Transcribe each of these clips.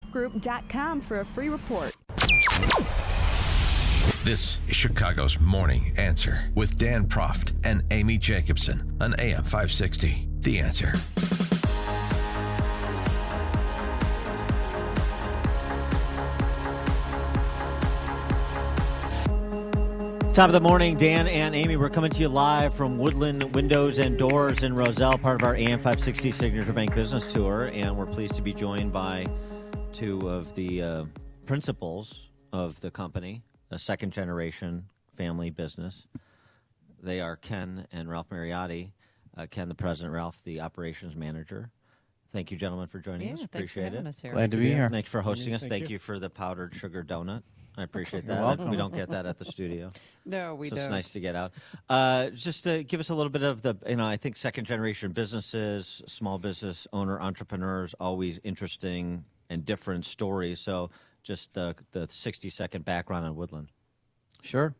rooffgroup.com for a free report. This is Chicago's Morning Answer with Dan Proft and Amy Jacobson on AM 560. The Answer. Top of the morning, Dan and Amy. We're coming to you live from Woodland Windows and Doors in Roselle, part of our AM 560 Signature Bank Business Tour, and we're pleased to be joined by two of the principals of the company, a second-generation family business. They are Ken and Ralph Mariotti. Ken, the president, Ralph, the operations manager. Thank you, gentlemen, for joining us. Appreciate it. Glad to be here. Thank you for hosting us. Thank you for the powdered sugar donut. I appreciate that. welcome. We don't get that at the studio. No, we don't. It's nice to get out. Just to give us a little bit of the, I think second-generation businesses, small business owner, entrepreneurs, always interesting and different stories. So just the 60-second background on Woodland. Sure.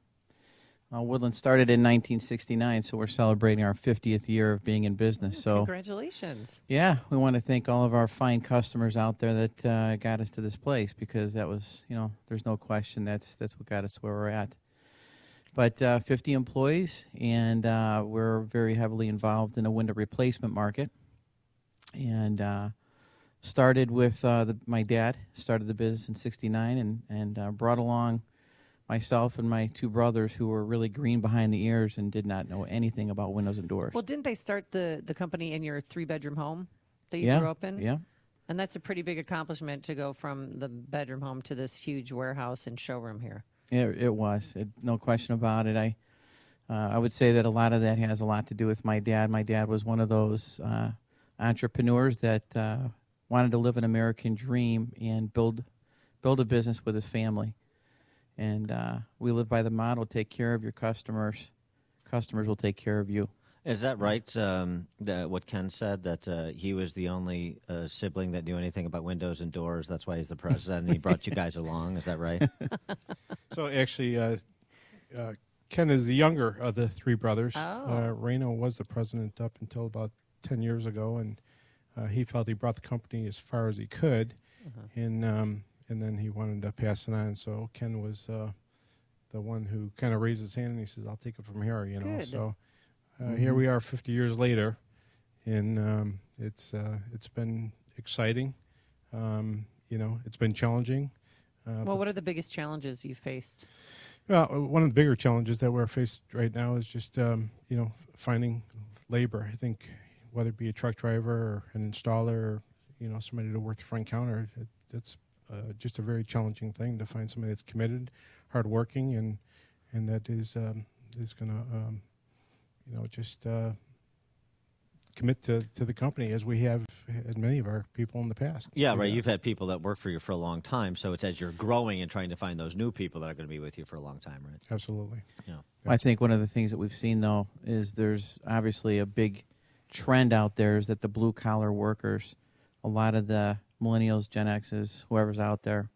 Woodland started in 1969, so we're celebrating our 50th year of being in business. So congratulations. Yeah, we want to thank all of our fine customers out there that got us to this place, because that was, there's no question that's what got us where we're at. But 50 employees, and we're very heavily involved in the window replacement market. And started with my dad, started the business in 69, and brought along myself and my two brothers, who were really green behind the ears and did not know anything about windows and doors. Well, didn't they start the company in your 3-bedroom home that you grew up in? Yeah. And that's a pretty big accomplishment to go from the bedroom home to this huge warehouse and showroom here. It was. No question about it. I would say that a lot of that has a lot to do with my dad. My dad was one of those entrepreneurs that wanted to live an American dream and build a business with his family. And we live by the motto, take care of your customers. Customers will take care of you. Is that right, what Ken said, that he was the only sibling that knew anything about windows and doors? That's why he's the president, and he brought you guys along. Is that right? So actually, Ken is the younger of the three brothers. Oh. Reno was the president up until about 10 years ago, and he felt he brought the company as far as he could. And then he wanted to pass it on. So Ken was the one who kind of raised his hand, and he says, I'll take it from here, Good. So here we are 50 years later, and it's been exciting. It's been challenging. Well, what are the biggest challenges you faced? Well, one of the bigger challenges that we're faced right now is just, finding labor. I think whether it be a truck driver or an installer or, somebody to work the front counter, it's just a very challenging thing to find somebody that's committed, hardworking, and that is going to, just commit to the company, as we have as many of our people in the past. Yeah, right. You've had people that work for you for a long time, so it's as you're growing and trying to find those new people that are going to be with you for a long time, right? Absolutely. Yeah. I think one of the things that we've seen, though, is there's obviously a big trend out there is that the blue-collar workers, a lot of the millennials, Gen X's, whoever's out there,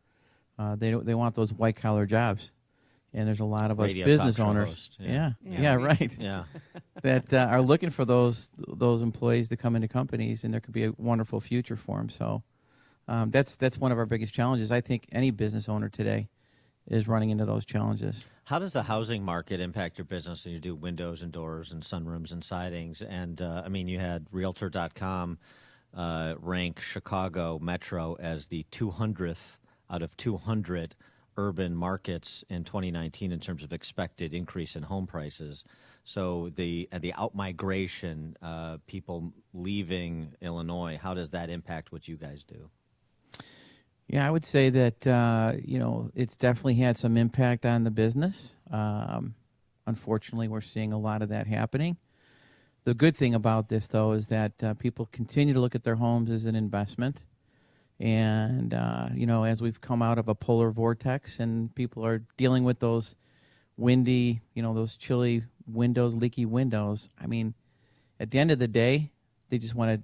they want those white-collar jobs. And there's a lot of Radio us business talk show owners. host. Yeah, right. Yeah. That are looking for those employees to come into companies, and there could be a wonderful future for them. So that's one of our biggest challenges. I think any business owner today is running into those challenges. How does the housing market impact your business when you do windows and doors and sunrooms and sidings? And, you had Realtor.com rank Chicago Metro as the 200th out of 200 urban markets in 2019 in terms of expected increase in home prices. So the out-migration, people leaving Illinois, how does that impact what you guys do? Yeah, I would say that, it's definitely had some impact on the business. Unfortunately, we're seeing a lot of that happening. The good thing about this, though, is that people continue to look at their homes as an investment. And, as we've come out of a polar vortex and people are dealing with those windy, those chilly windows, leaky windows, at the end of the day, they just want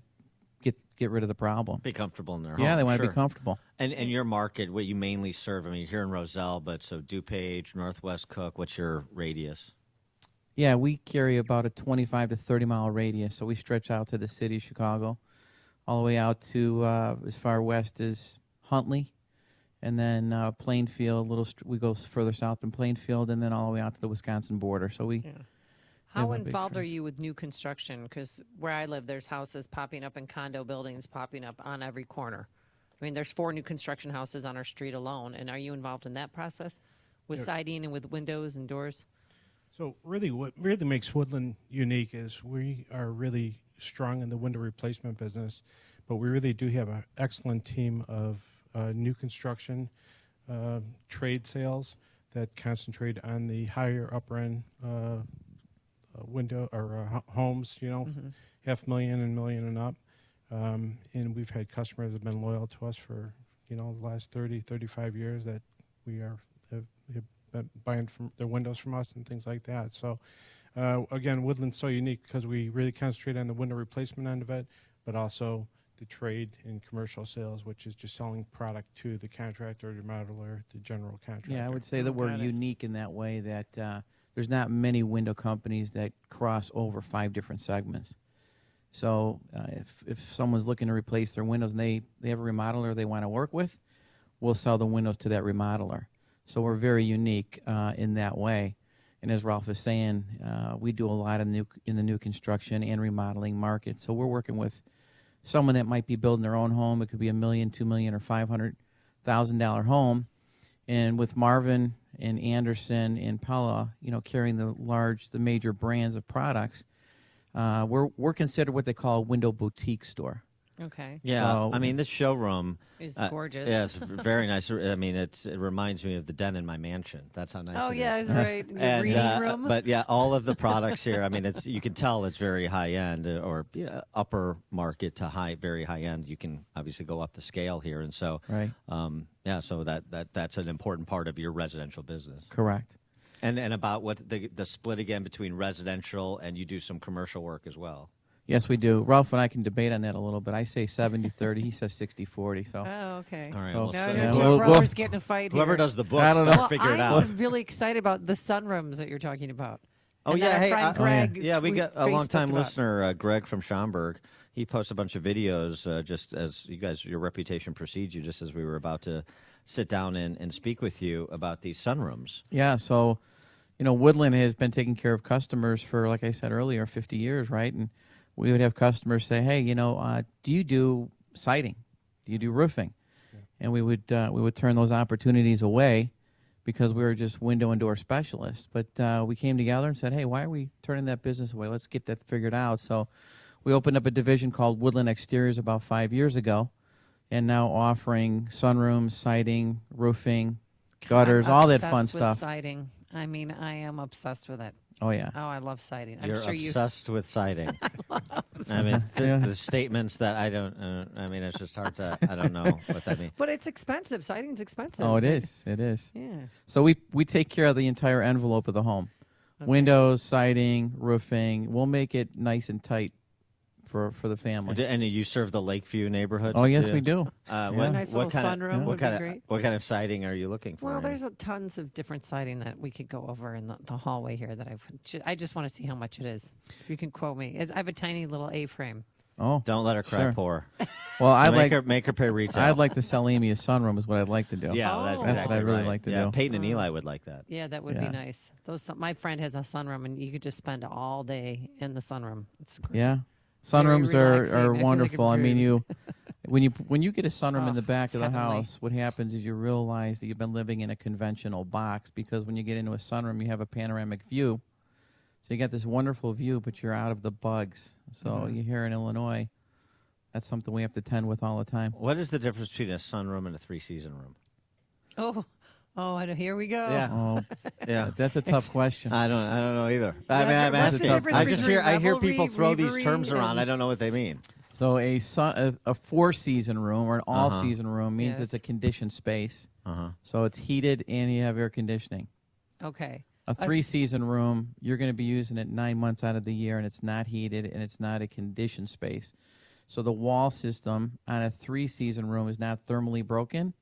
to get rid of the problem. Be comfortable in their home. Yeah, they want to be comfortable. And your market, what you mainly serve, you're here in Roselle, but so DuPage, Northwest Cook, what's your radius? Yeah, we carry about a 25 to 30-mile radius, so we stretch out to the city of Chicago, all the way out to as far west as Huntley, and then Plainfield. We go further south than Plainfield, and then all the way out to the Wisconsin border. So we. How have a big involved are trend. you with new construction? Because where I live, there's houses popping up and condo buildings popping up on every corner. I mean, there's 4 new construction houses on our street alone. And are you involved in that process with siding and with windows and doors? So really, what really makes Woodland unique is we are really strong in the window replacement business, but we really do have an excellent team of new construction trade sales that concentrate on the higher upper end window or homes, $500,000 and $1 million and up. And we've had customers that have been loyal to us for, the last 30, 35 years that we have been buying from their windows from us and things like that. So, again, Woodland's so unique because we really concentrate on the window replacement end of it, but also the trade and commercial sales, which is just selling product to the contractor, the modeler, the general contractor. Yeah, I would say that we're unique in that way that there's not many window companies that cross over 5 different segments. So if someone's looking to replace their windows and they have a remodeler they want to work with, we'll sell the windows to that remodeler. So we're very unique in that way. And as Ralph is saying, we do a lot in the new construction and remodeling market. So we're working with someone that might be building their own home. It could be $1 million, $2 million, or $500,000 home. And with Marvin and Anderson and Pella, carrying the major brands of products, we're considered what they call a window boutique store. Okay. Yeah, So- I mean, this showroom It's gorgeous. Yeah, it's very nice. I mean, it reminds me of the den in my mansion. That's how nice Oh, it yeah, is. it's right. The And, reading room. But yeah, all of the products here. I mean, you can tell it's very high end or upper market to very high end. You can obviously go up the scale here, and so Right. so that's an important part of your residential business. Correct. And about what the split again between residential and you do some commercial work as well. Yes, we do. Ralph and I can debate on that a little bit. I say 70-30. He says 60-40. So Oh, okay. All right, So- well, No, so- no, Yeah, two we'll- brothers getting a fight whoever here. does the books I don't know. better Well, figure it I'm out. really excited about the sunrooms that you're talking about. Oh And yeah, then our hey, friend Greg yeah, we got a Facebooked long-time about. listener, Greg from Schaumburg. He posted a bunch of videos just as your reputation precedes you. Just as we were about to sit down and speak with you about these sunrooms. yeah, so Woodland has been taking care of customers for, like I said earlier, 50 years, right? And we would have customers say, "Hey, do you do siding? Do you do roofing?" Yeah. And we would turn those opportunities away because we were just window and door specialists. But we came together and said, "Hey, why are we turning that business away? Let's get that figured out." So we opened up a division called Woodland Exteriors about 5 years ago, and now offering sunrooms, siding, roofing, gutters, I'm all that obsessed fun with stuff. Siding. I mean, I am obsessed with it. Oh yeah. Oh, I love siding. You're I'm sure you. obsessed with siding. I mean, the statements that I don't. I mean, it's just hard to. I don't know what that means. But it's expensive. Siding's expensive. Oh, it is. It is. Yeah. So we take care of the entire envelope of the home. Okay. Windows, siding, roofing. We'll make it nice and tight for the family. And you serve the Lakeview neighborhood? Oh, yes, too? we do. A nice little sunroom would be great. What kind of siding are you looking for? Well, there's tons of different siding that we could go over in the hallway here that I just want to see how much it is. If you can quote me. I have a tiny little A-frame. Oh, Don't let her crack sure. pour. Well, Make her pay retail. I'd like to sell Amy a sunroom is what I'd like to do. Yeah, Oh. that's That's exactly what I'd really right. like to yeah, do. Peyton and Eli would like that. Yeah, that would Yeah. be nice. My friend has a sunroom, and you could just spend all day in the sunroom. It's great. Yeah. Very Sunrooms relaxing. I are feel like a wonderful. I mean, bird. when you get a sunroom in Oh, the back it's of the heavenly. house, what happens is you realize that you've been living in a conventional box because when you get into a sunroom, you have a panoramic view. So you got this wonderful view, but you're out of the bugs. So you here in Illinois, that's something we have to tend with all the time. What is the difference between a sunroom and a three-season room? Here we go. Yeah. Oh, Yeah. that's a tough question. I don't know either. What's I'm the asking. difference I just hear between people throw these revelry, terms around. and- I don't know what they mean. So a 4-season room or an all-season room means Yes. it's a conditioned space. Uh-huh. So it's heated and you have air conditioning. Okay. A 3-season room, you're going to be using it 9 months out of the year, and it's not heated, and it's not a conditioned space. So the wall system on a 3-season room is not thermally broken,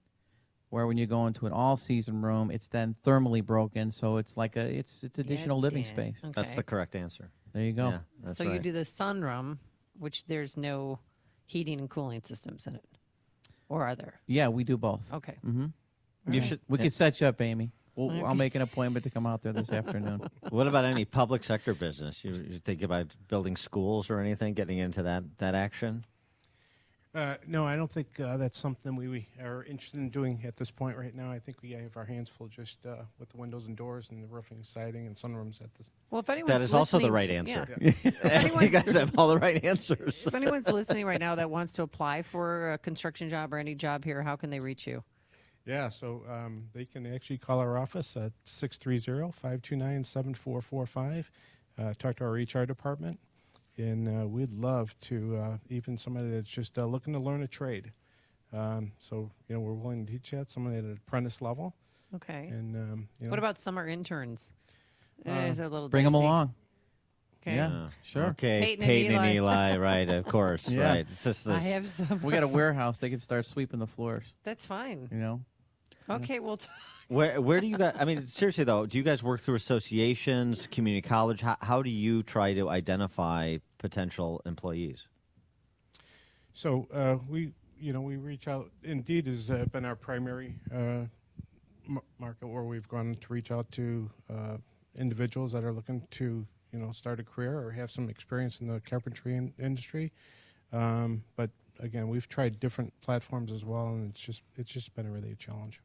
where when you go into an all-season room, it's then thermally broken. So it's like it's additional living Yeah. space. Okay. That's the correct answer. There you go. Yeah, that's So right. you do the sunroom, which there's no heating and cooling systems in it, or are there? Yeah, we do both. Okay. Mm-hmm. You should. We could set you up, Amy. I'll make an appointment to come out there this afternoon. What about any public sector business? You think about building schools or anything, getting into that action? No, I don't think that's something we are interested in doing at this point right now. I think we have our hands full just with the windows and doors and the roofing, siding, and sunrooms at this. Well, if anyone's That is also the right listening- answer. Yeah. You guys have all the right answers. If anyone's listening right now that wants to apply for a construction job or any job here, how can they reach you? Yeah, so they can actually call our office at 630-529-7445. Talk to our HR department. And we'd love to, even somebody that's just looking to learn a trade. So, we're willing to teach that, someone at an apprentice level. Okay. And What about summer interns? Is it a little Bring them dicey? along. Okay. Yeah, sure. Okay, Peyton and Eli, right, of course, Yeah. right. It's just I this, have some. We got a warehouse. They could start sweeping the floors. That's fine. You know. Okay, well, where do you guys, I mean, seriously, though, do you guys work through associations, community college? How do you try to identify potential employees? so we reach out. Indeed has been our primary market where we've gone to reach out to individuals that are looking to, start a career or have some experience in the carpentry industry. But again, we've tried different platforms as well, and it's just been really a challenge.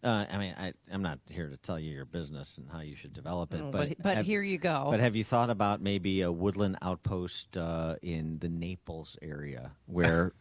I'm not here to tell you your business and how you should develop it, No, but here you go. But have you thought about maybe a Woodland outpost in the Naples area where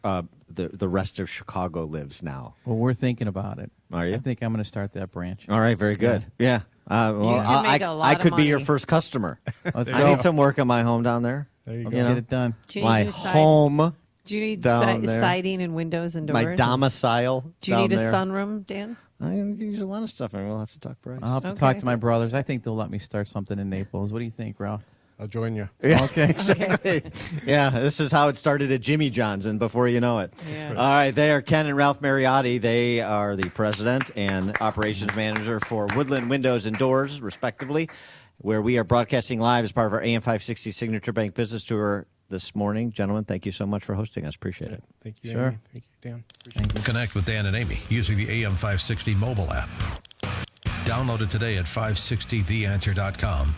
the rest of Chicago lives now? Well, we're thinking about it. Are you? I think I'm going to start that branch. All right, very good. Yeah. Well, can make a lot I of could be your money. first customer. Let's I go. need some work on my home down there. There you Let's go. get it done. Do you My need home, Do you need down there. siding and windows and doors? my domicile. Do you down need a there. sunroom, Dan? I use a lot of stuff, and we'll have to talk price. I'll have to Okay. talk to my brothers. I think they'll let me start something in Naples. What do you think, Ralph? I'll join you. Yeah, Okay. exactly. Yeah, this is how it started at Jimmy John's, and before you know it. Yeah. All right, they are Ken and Ralph Mariotti. They are the president and operations manager for Woodland Windows and Doors, respectively, where we are broadcasting live as part of our AM 560 Signature Bank Business Tour this morning. Gentlemen, thank you so much for hosting us. Appreciate it. Thank you, Sure. Amy. Thank you, Dan. Appreciate it. Connect with Dan and Amy using the AM 560 mobile app. Download it today at 560theanswer.com/mobile.